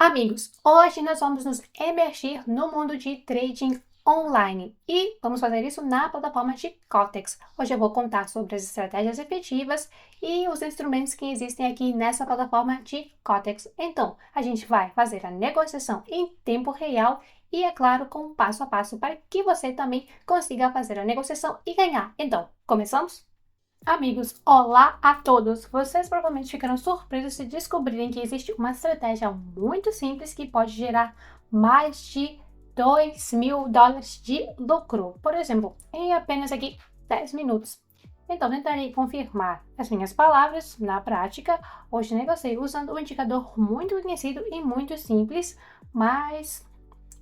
Amigos, hoje nós vamos nos emergir no mundo de trading online e vamos fazer isso na plataforma de Cotex. Hoje eu vou contar sobre as estratégias efetivas e os instrumentos que existem aqui nessa plataforma de Cotex. Então, a gente vai fazer a negociação em tempo real e, é claro, com um passo a passo para que você também consiga fazer a negociação e ganhar. Então, começamos? Amigos, olá a todos! Vocês provavelmente ficaram surpresos se descobrirem que existe uma estratégia muito simples que pode gerar mais de $2.000 de lucro, por exemplo, em apenas aqui 10 minutos. Então, tentarei confirmar as minhas palavras na prática. Hoje negociei usando um indicador muito conhecido e muito simples, mas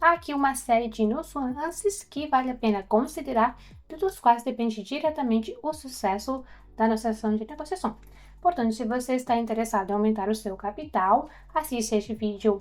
há aqui uma série de nuances que vale a pena considerar, dos quais depende diretamente o sucesso da nossa ação de negociação. Portanto, se você está interessado em aumentar o seu capital, assista este vídeo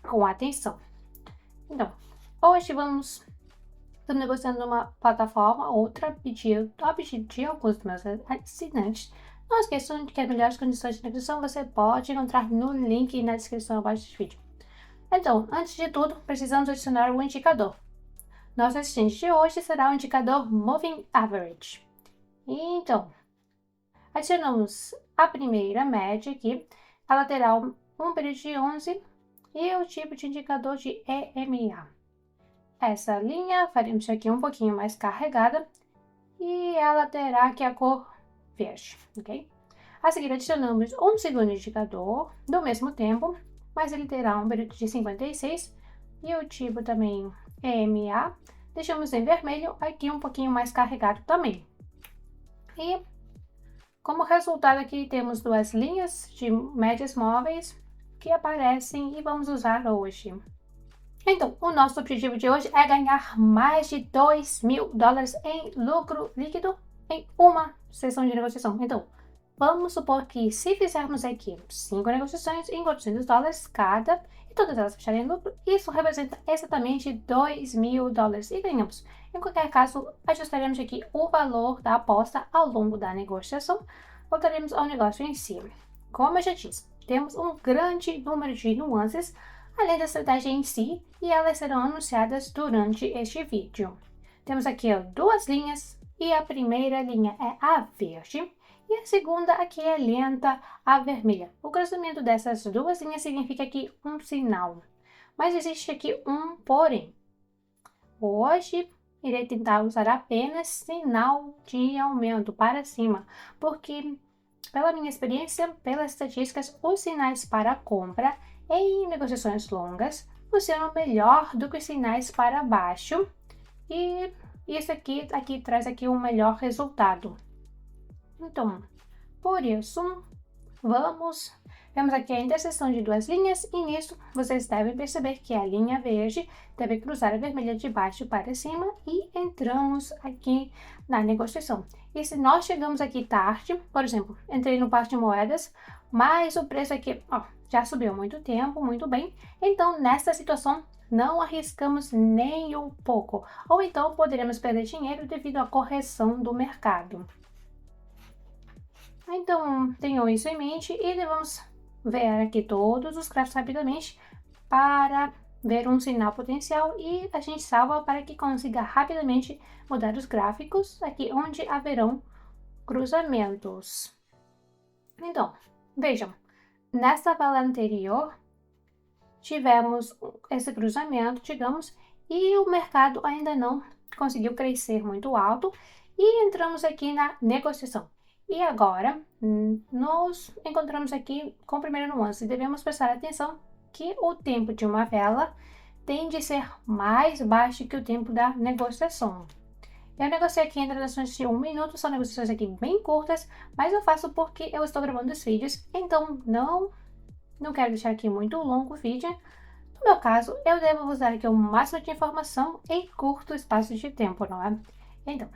com atenção. Então, hoje estamos negociando numa plataforma, outra a pedido de alguns dos meus assinantes. Não esqueçam de que as melhores condições de negociação você pode encontrar no link na descrição abaixo deste vídeo. Então, antes de tudo, precisamos adicionar o indicador. Nosso assistente de hoje será o indicador Moving Average. Então, adicionamos a primeira média aqui, a lateral um período de 11 e o tipo de indicador de EMA. Essa linha faremos aqui um pouquinho mais carregada e ela terá aqui a cor verde, ok? A seguir adicionamos um segundo indicador do mesmo tempo, mas ele terá um período de 56 e o tipo também EMA. Deixamos em vermelho, aqui um pouquinho mais carregado também. E como resultado aqui temos duas linhas de médias móveis que aparecem e vamos usar hoje. Então, o nosso objetivo de hoje é ganhar mais de $2.000 em lucro líquido em uma sessão de negociação. Então, vamos supor que se fizermos aqui 5 negociações em $400 cada e todas elas fecharem em lucro, isso representa exatamente $2.000 e ganhamos. Em qualquer caso, ajustaremos aqui o valor da aposta ao longo da negociação. Voltaremos ao negócio em si. Como eu já disse, temos um grande número de nuances além da estratégia em si, e elas serão anunciadas durante este vídeo. Temos aqui duas linhas, e a primeira linha é a verde, e a segunda aqui é lenta, a vermelha. O cruzamento dessas duas linhas significa aqui um sinal, mas existe aqui um porém. Hoje, irei tentar usar apenas sinal de aumento para cima, porque, pela minha experiência, pelas estatísticas, os sinais para compra em negociações longas funcionam melhor do que os sinais para baixo e isso aqui traz aqui um melhor resultado. Então, por isso, vemos aqui a interseção de duas linhas e nisso vocês devem perceber que a linha verde deve cruzar a vermelha de baixo para cima e entramos aqui na negociação. E se nós chegamos aqui tarde, por exemplo, entrei no par de moedas, mas o preço aqui já subiu há muito tempo, muito bem, então nessa situação não arriscamos nem um pouco, ou então poderemos perder dinheiro devido à correção do mercado. Então, tenham isso em mente e devemos ver aqui todos os gráficos rapidamente para ver um sinal potencial e a gente salva para que consiga rapidamente mudar os gráficos aqui onde haverão cruzamentos. Então, vejam, nessa vela anterior tivemos esse cruzamento, digamos, e o mercado ainda não conseguiu crescer muito alto e entramos aqui na negociação. E agora, nos encontramos aqui com a primeira nuance. Devemos prestar atenção que o tempo de uma vela tende a ser mais baixo que o tempo da negociação. Eu negociei aqui em transações de 1 minuto, são negociações aqui bem curtas, mas eu faço porque eu estou gravando os vídeos, então não quero deixar aqui muito longo o vídeo. No meu caso, eu devo usar aqui o máximo de informação em curto espaço de tempo, não é? Então,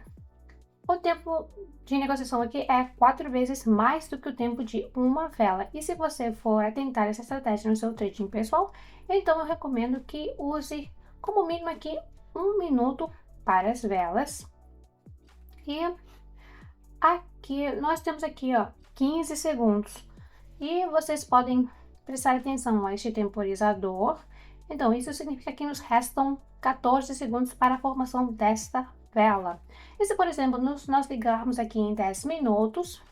o tempo de negociação aqui é 4 vezes mais do que o tempo de uma vela. E se você for atentar essa estratégia no seu trading pessoal, então eu recomendo que use como mínimo aqui 1 minuto para as velas. E aqui nós temos aqui 15 segundos. E vocês podem prestar atenção a este temporizador. Então, isso significa que nos restam 14 segundos para a formação desta vela. E se, por exemplo, nós ligarmos aqui em 10 minutos,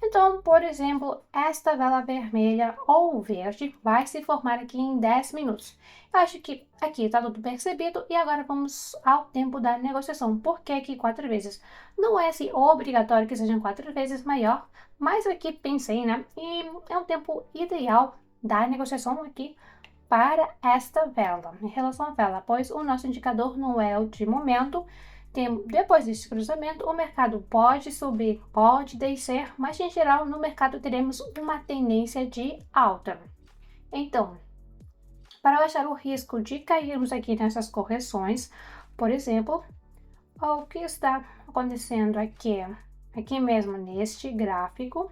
então, por exemplo, esta vela vermelha ou verde vai se formar aqui em 10 minutos. Eu acho que aqui está tudo percebido e agora vamos ao tempo da negociação. Por que aqui 4 vezes? Não é assim obrigatório que sejam 4 vezes maior, mas eu aqui pensei, né? E é um tempo ideal da negociação aqui para esta vela, em relação à vela, pois o nosso indicador não é o de momento. Depois desse cruzamento, o mercado pode subir, pode descer, mas em geral no mercado teremos uma tendência de alta. Então, para baixar o risco de cairmos aqui nessas correções, por exemplo, o que está acontecendo aqui mesmo neste gráfico,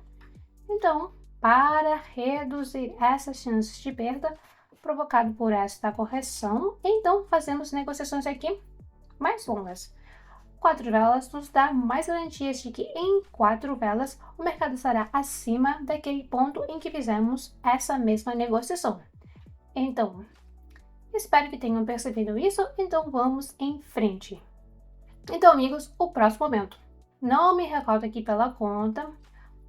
então, para reduzir essas chances de perda provocado por esta correção, então fazemos negociações aqui mais longas. 4 velas nos dá mais garantias de que em 4 velas o mercado estará acima daquele ponto em que fizemos essa mesma negociação. Então, espero que tenham percebido isso, então vamos em frente. Então, amigos, o próximo momento. Não me recordo aqui pela conta,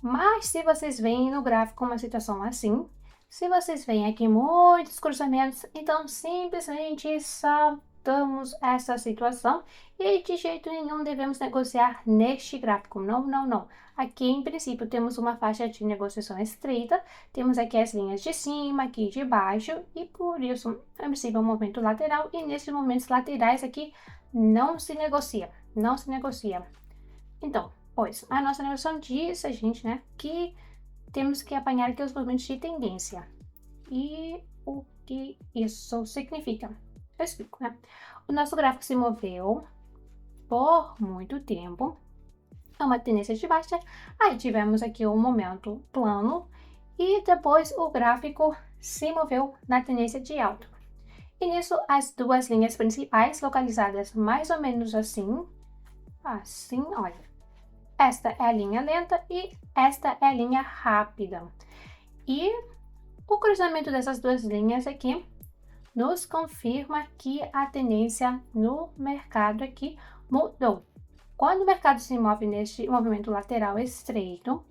mas se vocês veem no gráfico uma situação assim, se vocês veem aqui muitos cruzamentos, então simplesmente saltamos essa situação e de jeito nenhum devemos negociar neste gráfico. Não, não, não. Aqui, em princípio, temos uma faixa de negociação estreita, temos aqui as linhas de cima, aqui de baixo, e por isso, é princípio, um movimento lateral, e nesses momentos laterais aqui não se negocia, não se negocia. Então, pois, a nossa negociação diz a gente, né, que temos que apanhar aqui os movimentos de tendência. E o que isso significa? Eu explico, né? O nosso gráfico se moveu por muito tempo, é uma tendência de baixa, aí tivemos aqui um momento plano e depois o gráfico se moveu na tendência de alta. E nisso as duas linhas principais localizadas mais ou menos assim, olha. Esta é a linha lenta e esta é a linha rápida. E o cruzamento dessas duas linhas aqui nos confirma que a tendência no mercado aqui mudou. Quando o mercado se move neste movimento lateral estreito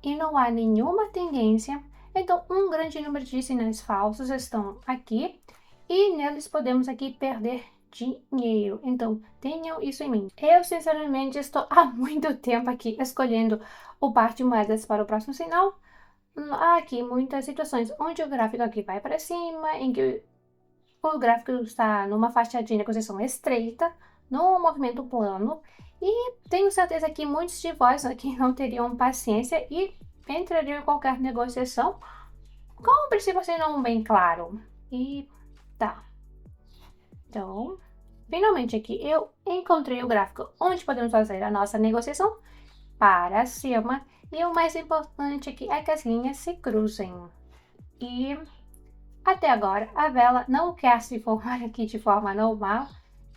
e não há nenhuma tendência, então um grande número de sinais falsos estão aqui e neles podemos aqui perder dinheiro. Então, tenham isso em mente. Eu, sinceramente, estou há muito tempo aqui escolhendo o par de moedas para o próximo sinal. Há aqui muitas situações onde o gráfico aqui vai para cima, em que o gráfico está numa faixa de negociação estreita, no movimento plano, e tenho certeza que muitos de vós aqui não teriam paciência e entrariam em qualquer negociação com o princípio sendo bem claro. E tá. Então, finalmente aqui eu encontrei o gráfico onde podemos fazer a nossa negociação para cima. E o mais importante aqui é que as linhas se cruzem. E até agora a vela não quer se formar aqui de forma normal.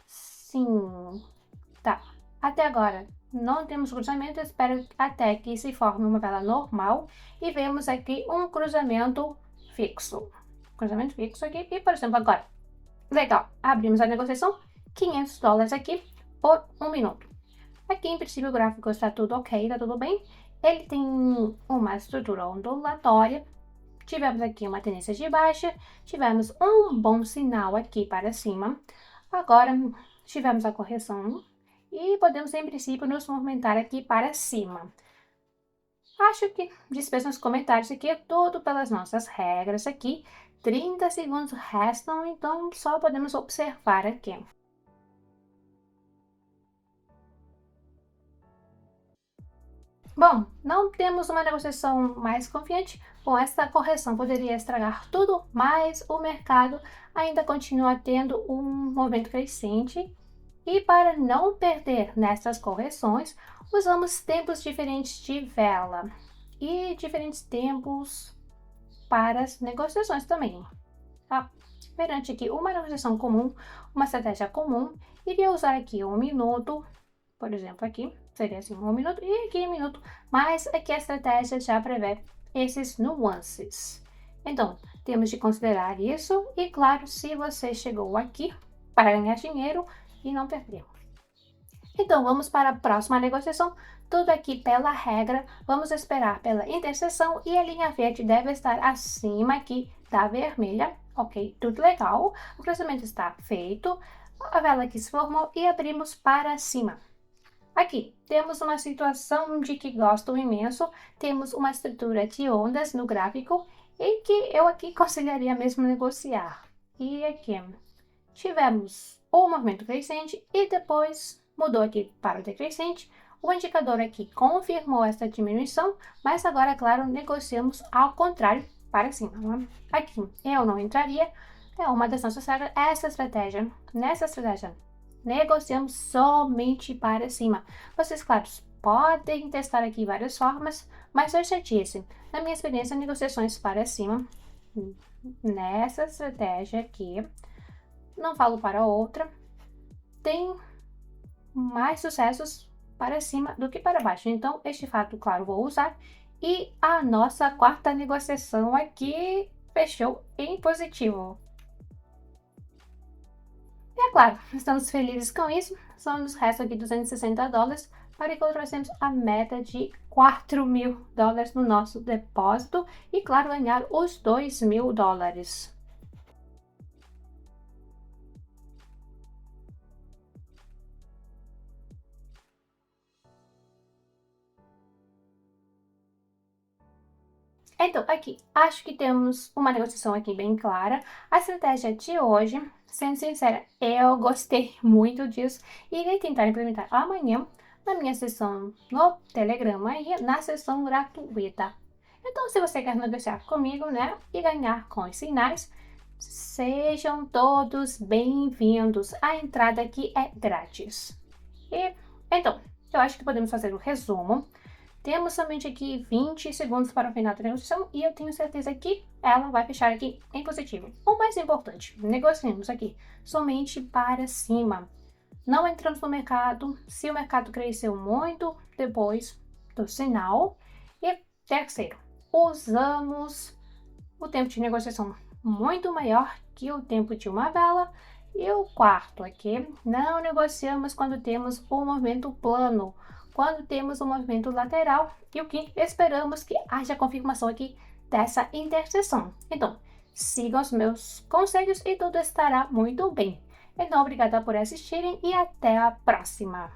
Sim, tá. Até agora não temos cruzamento, espero até que se forme uma vela normal. E vemos aqui um cruzamento fixo. Cruzamento fixo aqui e, por exemplo, agora. Legal, abrimos a negociação, $500 aqui por 1 minuto. Aqui, em princípio, o gráfico está tudo ok, está tudo bem. Ele tem uma estrutura ondulatória. Tivemos aqui uma tendência de baixa, tivemos um bom sinal aqui para cima. Agora, tivemos a correção e podemos, em princípio, nos movimentar aqui para cima. Acho que dispensa nos comentários aqui, é tudo pelas nossas regras aqui. 30 segundos restam, então só podemos observar aqui. Bom, não temos uma negociação mais confiante. Com esta correção poderia estragar tudo, mas o mercado ainda continua tendo um movimento crescente. E para não perder nessas correções, usamos tempos diferentes de vela e diferentes tempos para as negociações também, tá? Perante aqui uma negociação comum, uma estratégia comum, iria usar aqui 1 minuto, por exemplo, aqui seria assim 1 minuto e aqui 1 minuto, mas aqui a estratégia já prevê esses nuances. Então, temos de considerar isso e, claro, se você chegou aqui para ganhar dinheiro e não perder. Então, vamos para a próxima negociação. Tudo aqui pela regra, vamos esperar pela interseção e a linha verde deve estar acima aqui da vermelha. Ok, tudo legal. O cruzamento está feito, a vela aqui se formou e abrimos para cima. Aqui, temos uma situação de que gosto imenso, temos uma estrutura de ondas no gráfico e que eu aqui aconselharia mesmo negociar. E aqui, tivemos o movimento crescente e depois mudou aqui para o decrescente. O indicador aqui confirmou essa diminuição, mas agora, claro, negociamos ao contrário para cima. Aqui eu não entraria, é uma das nossas regras, nessa estratégia, negociamos somente para cima. Vocês, claro, podem testar aqui várias formas, mas eu já disse, na minha experiência, negociações para cima, nessa estratégia aqui, não falo para outra, tem mais sucessos para cima do que para baixo. Então, este fato, claro, vou usar. E a nossa quarta negociação aqui fechou em positivo. E é claro, estamos felizes com isso. Só nos resta aqui $260 para que trouxemos a meta de $4.000 no nosso depósito e, claro, ganhar os $2.000. Então, aqui, acho que temos uma negociação aqui bem clara. A estratégia de hoje, sendo sincera, eu gostei muito disso e irei tentar implementar amanhã na minha sessão no Telegram e na sessão gratuita. Então, se você quer negociar comigo, né, e ganhar com os sinais, sejam todos bem-vindos. A entrada aqui é grátis. E, então, eu acho que podemos fazer o resumo. Temos somente aqui 20 segundos para o final da negociação e eu tenho certeza que ela vai fechar aqui em positivo. O mais importante, negociamos aqui somente para cima. Não entramos no mercado se o mercado cresceu muito depois do sinal. E terceiro, usamos o tempo de negociação muito maior que o tempo de uma vela. E o quarto aqui, não negociamos quando temos um movimento plano, quando temos um movimento lateral e o que esperamos que haja confirmação aqui dessa interseção. Então, sigam os meus conselhos e tudo estará muito bem. Então, obrigada por assistirem e até a próxima!